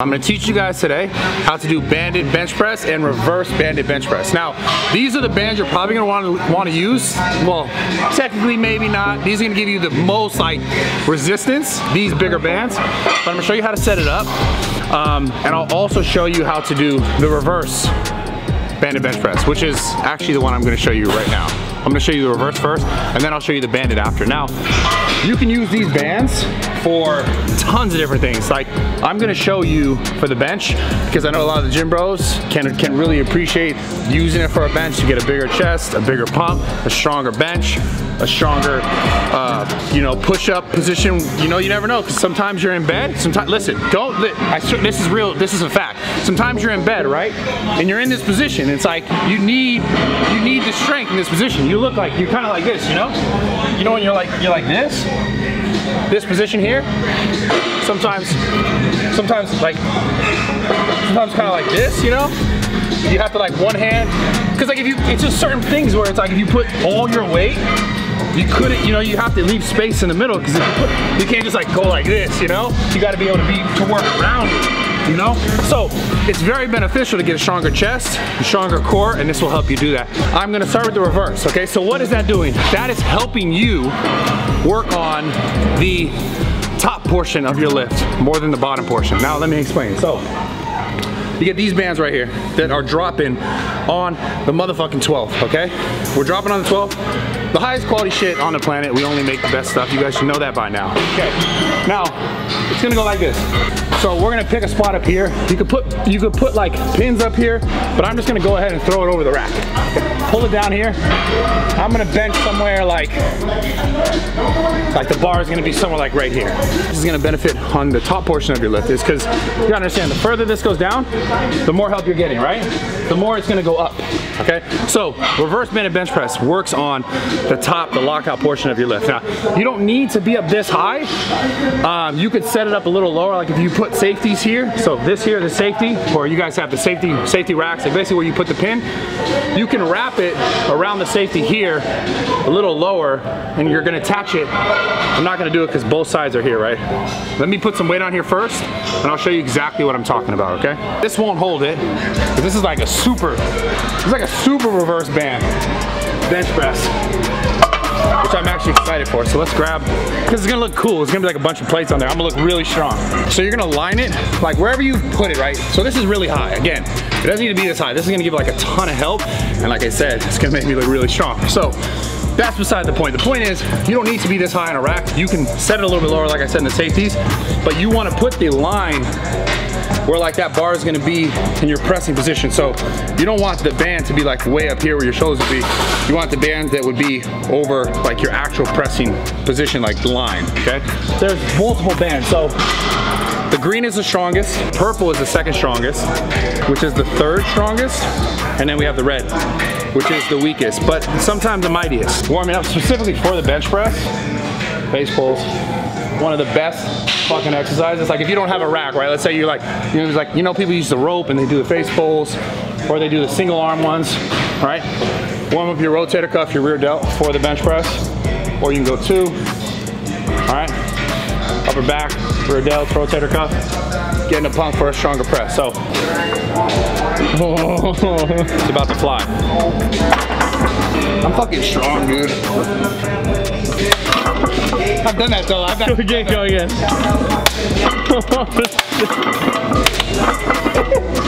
I'm gonna teach you guys today how to do banded bench press and reverse banded bench press. Now, these are the bands you're probably gonna want to use. Well, technically maybe not. These are gonna give you the most like resistance, these bigger bands. But I'm gonna show you how to set it up. And I'll also show you how to do the reverse banded bench press, which is actually the one I'm gonna show you right now. I'm gonna show you the reverse first, and then I'll show you the banded after. Now, you can use these bands for tons of different things. Like, I'm gonna show you for the bench, because I know a lot of the gym bros can really appreciate using it for a bench to get a bigger chest, a bigger pump, a stronger bench, a stronger, you know, push-up position. You know, you never know, because sometimes you're in bed. Sometimes, listen, this is real, this is a fact. Sometimes you're in bed, right? And you're in this position. It's like, you need the strength in this position. You look like, you're kind of like this, you know? You know when you're like this position here? Sometimes kind of like this, you know? You have to like one hand, because like it's just certain things where it's like if you put all your weight, you couldn't, you know, you have to leave space in the middle, because you can't just like go like this, you know? You got to be able to work around it, you know? So it's very beneficial to get a stronger chest, a stronger core, and this will help you do that. I'm gonna start with the reverse, okay? So what is that doing? That is helping you work on the top portion of your lift more than the bottom portion. Now let me explain. So you get these bands right here that are dropping on the motherfucking 12, okay? We're dropping on the 12. The highest quality shit on the planet. We only make the best stuff. You guys should know that by now. Okay, now it's gonna go like this. So we're gonna pick a spot up here. You could put like pins up here, but I'm just gonna go ahead and throw it over the rack. Pull it down here. I'm gonna bench somewhere like the bar is gonna be somewhere like right here. This is gonna benefit on the top portion of your lift, is because you gotta understand, the further this goes down, the more help you're getting, right? The more it's gonna go up, okay? So reverse banded bench press works on the top, the lockout portion of your lift. Now, you don't need to be up this high. You could set it up a little lower, like if you put safeties here. So this here, the safety, or you guys have the safety racks, like basically where you put the pin. You can wrap it around the safety here, a little lower, and you're gonna attach it. I'm not gonna do it because both sides are here, right? Let me put some weight on here first, and I'll show you exactly what I'm talking about, okay? This won't hold it, but this is like a super reverse band bench press, which I'm actually excited for. So let's grab, because it's gonna look cool. It's gonna be like a bunch of plates on there. I'm gonna look really strong. So you're gonna line it like wherever you put it, right? So this is really high. Again, it doesn't need to be this high. This is gonna give like a ton of help. And like I said, it's gonna make me look really strong. So that's beside the point. The point is, you don't need to be this high on a rack. You can set it a little bit lower, like I said, in the safeties, but you wanna put the line where like that bar is gonna be in your pressing position. So you don't want the band to be like way up here where your shoulders would be. You want the band that would be over like your actual pressing position, like the line, okay? There's multiple bands. So the green is the strongest, purple is the second strongest, which is the third strongest, and then we have the red, which is the weakest, but sometimes the mightiest. Warming up specifically for the bench press, face pulls, one of the best fucking exercises. Like if you don't have a rack, right? Let's say you're like, you know, people use the rope and they do the face pulls, or they do the single arm ones, right? Warm up your rotator cuff, your rear delt for the bench press, or you can go 2, all right? Upper back, rear delt, rotator cuff, getting a pump for a stronger press. So, it's about to fly. I'm fucking strong, dude. I've done that though. Go again.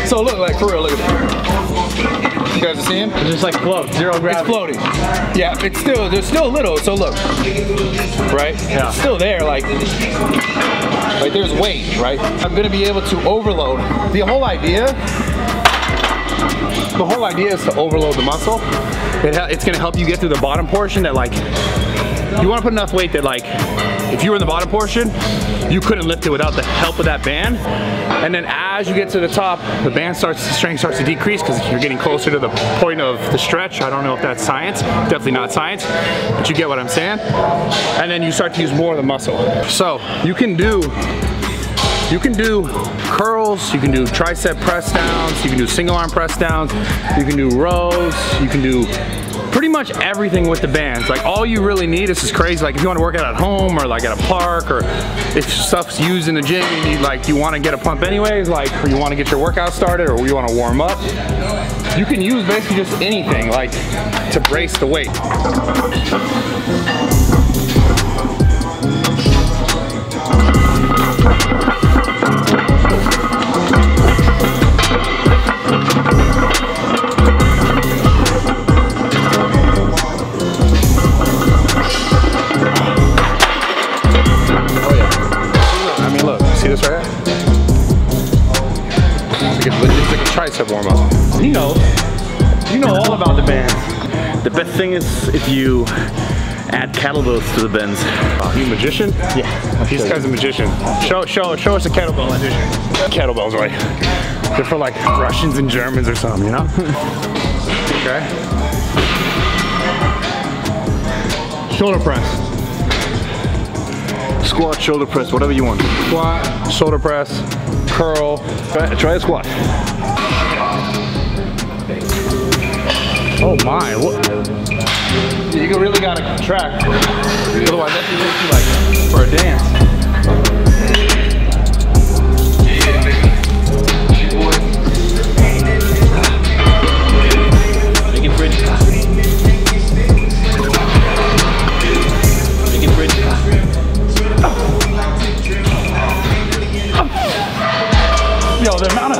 So look, like for real, look at it. You guys are seeing? It just like floats, zero gravity. It's floating. Yeah, there's still a little, so look. Right? Yeah. It's still there, like there's weight, right? I'm gonna be able to overload. The whole idea is to overload the muscle. It's gonna help you get through the bottom portion that like, you wanna put enough weight that like, if you were in the bottom portion, you couldn't lift it without the help of that band. And then as you get to the top, the strength starts to decrease because you're getting closer to the point of the stretch. I don't know if that's science, definitely not science, but you get what I'm saying. And then you start to use more of the muscle. So you can do curls, you can do tricep press downs, you can do single arm press downs, you can do rows, you can do pretty much everything with the bands. Like all you really need, this is crazy, like if you want to work out at home or like at a park, or if stuff's used in the gym, you need like, you want to get a pump anyways, like, or you want to get your workout started, or you want to warm up, you can use basically just anything like to brace the weight. Tricep warm up. You know all about the bands. The best thing is if you add kettlebells to the bends. You a magician? Yeah. This guy's a magician. Show us a kettlebell magician. Kettlebells, right? They're for like Russians and Germans or something, you know? Okay. Shoulder press. Squat, shoulder press, whatever you want. Squat, shoulder press, curl. Try a squat. Oh my, what? You really gotta contract. Otherwise that can make you like for a dance. Make it pretty. Make it pretty. Yo, the amount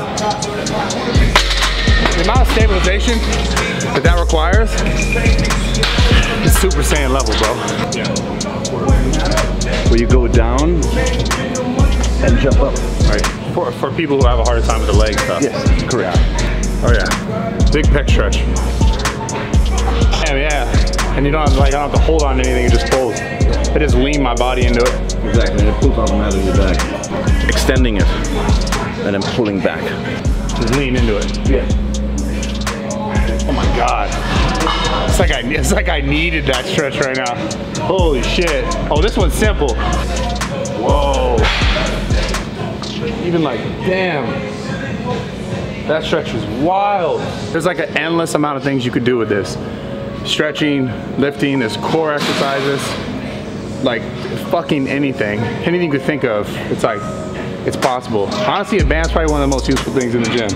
of stabilization that requires is Super Saiyan level, bro. Where you go down and jump up. Right. For people who have a harder time with the leg stuff. Yes, correct. Oh yeah. Big pec stretch. Yeah. And you don't have, like, I don't have to hold on to anything, it just pulls. I just lean my body into it. Exactly, and it pulls automatically back. Extending it and then pulling back. Just lean into it. Yeah. Oh my God. It's like I needed that stretch right now. Holy shit. Oh, this one's simple. Whoa. Even like, damn. That stretch is wild. There's like an endless amount of things you could do with this. Stretching, lifting, there's core exercises, like fucking anything. Anything you could think of, it's like, it's possible. Honestly, a band's probably one of the most useful things in the gym.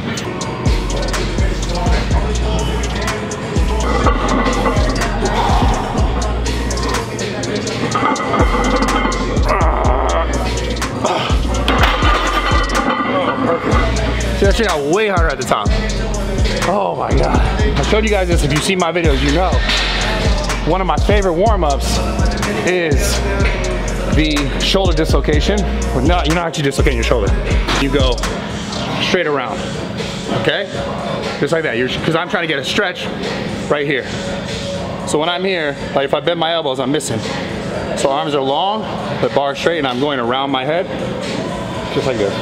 See, that shit got way harder at the top. Oh my God. I showed you guys this, if you see my videos, you know. One of my favorite warm-ups is the shoulder dislocation. Well, no, you're not actually dislocating your shoulder. You go straight around, okay? Just like that, because I'm trying to get a stretch right here. So when I'm here, like if I bend my elbows, I'm missing. So arms are long, the bar straight, and I'm going around my head, just like this.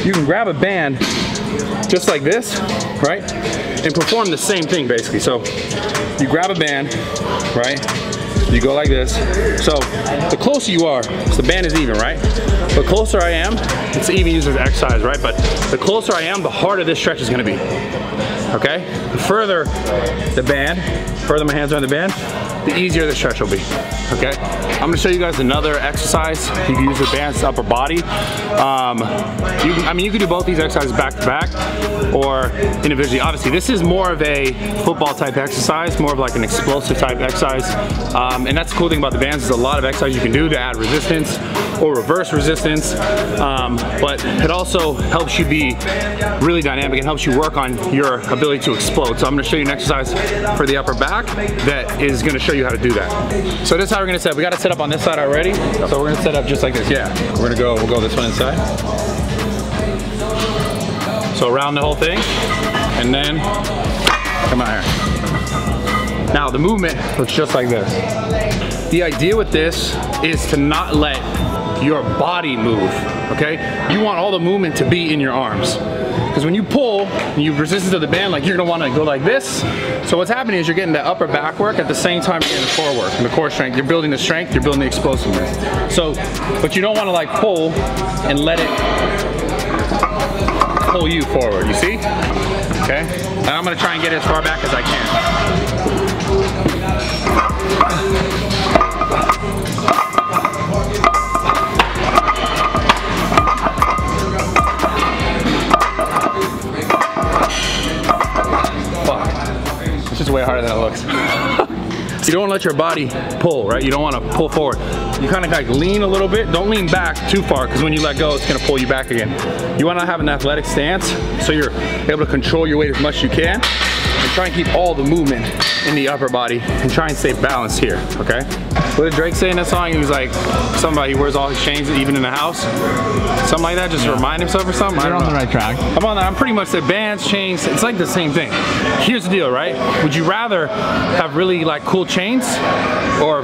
You can grab a band just like this, right? And perform the same thing basically. So you grab a band, right? You go like this. So the closer you are, so the band is even, right? The closer I am, it's even used as exercise, right? But the closer I am, the harder this stretch is gonna be, okay? The further the band, further my hands are on the band, the easier the stretch will be, okay? I'm gonna show you guys another exercise. You can use the band's upper body. You can do both these exercises back to back or individually. Obviously, this is more of a football type exercise, more of like an explosive type exercise. And that's the cool thing about the bands, is a lot of exercise you can do to add resistance or reverse resistance. But it also helps you be really dynamic and helps you work on your ability to explode. So I'm gonna show you an exercise for the upper back that is gonna show you how to do that. So this is how we're gonna set up. We gotta set up on this side already. So we're gonna set up just like this, yeah. We'll go this one inside. So around the whole thing, and then come out here. Now the movement looks just like this. The idea with this is to not let your body move, okay? You want all the movement to be in your arms. Because when you pull, and you resistance of the band, like you're gonna wanna go like this. So what's happening is you're getting the upper back work at the same time you're getting the core work and the core strength. You're building the strength, you're building the explosiveness. So, but you don't wanna like pull and let it pull you forward, you see? okay? And I'm gonna try and get it as far back as I can. Fuck. It's just way harder than it looks. You don't want to let your body pull, right? You don't want to pull forward. You kind of like lean a little bit. Don't lean back too far, because when you let go, it's going to pull you back again. You want to have an athletic stance, so you're able to control your weight as much as you can, and try and keep all the movement in the upper body, and try and stay balanced here, okay? What did Drake say in that song? He was like, somebody wears all his chains even in the house. Something like that, just to remind himself or something. You're on the right track. I'm pretty much said bands, chains, it's like the same thing. Here's the deal, right? Would you rather have really like cool chains or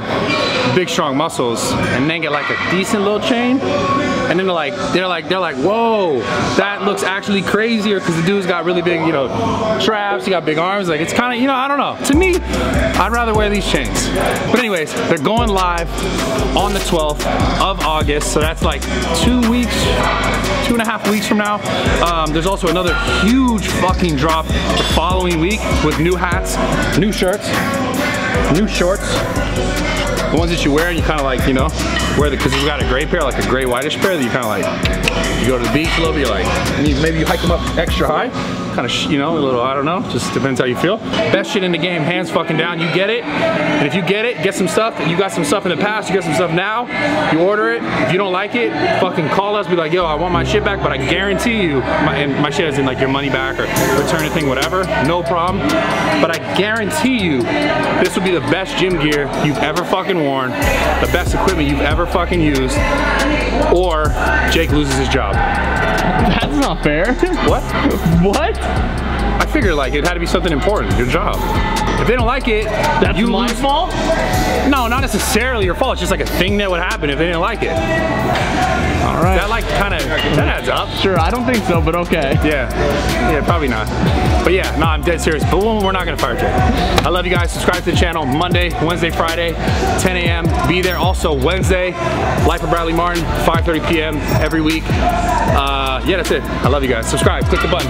big strong muscles and then get like a decent little chain? And then they're like, whoa, that looks actually crazier because the dude's got really big, you know, traps, he got big arms. Like, it's kind of, you know, I don't know. To me, I'd rather wear these chains. But anyways, they're going live on the 12th of August, so that's like 2.5 weeks from now. There's also another huge fucking drop the following week with new hats, new shirts, new shorts. The ones that you wear and you kind of like, you know, wear because you've got a gray pair, like a gray whitish pair that you kind of like, you go to the beach a little bit, you're like, and maybe you hike them up extra high, kind of, you know, a little, I don't know, just depends how you feel. Best shit in the game, hands fucking down, you get it. And if you get it, get some stuff. You got some stuff in the past, you got some stuff now, you order it. If you don't like it, fucking call us, be like, yo, I want my shit back, but I guarantee you, and my shit is in like your money back or return a thing, whatever, no problem. But I guarantee you, this will be the best gym gear you've ever fucking worn, the best equipment you've ever fucking used, or Jake loses his job. That's not fair. What? What? I figured like it had to be something important, your job. If they don't like it, that's you my lose. fault? No, not necessarily your fault. It's just like a thing that would happen if they didn't like it. All right. That like kind of, that adds up. Sure, I don't think so, but okay. Yeah, probably not. But yeah, no, I'm dead serious. But we're not gonna fire Jake. I love you guys. Subscribe to the channel Monday, Wednesday, Friday, 10 a.m. Be there also Wednesday. Life of Bradley Martyn, 5:30 p.m. every week. Yeah, that's it. I love you guys. Subscribe, click the button.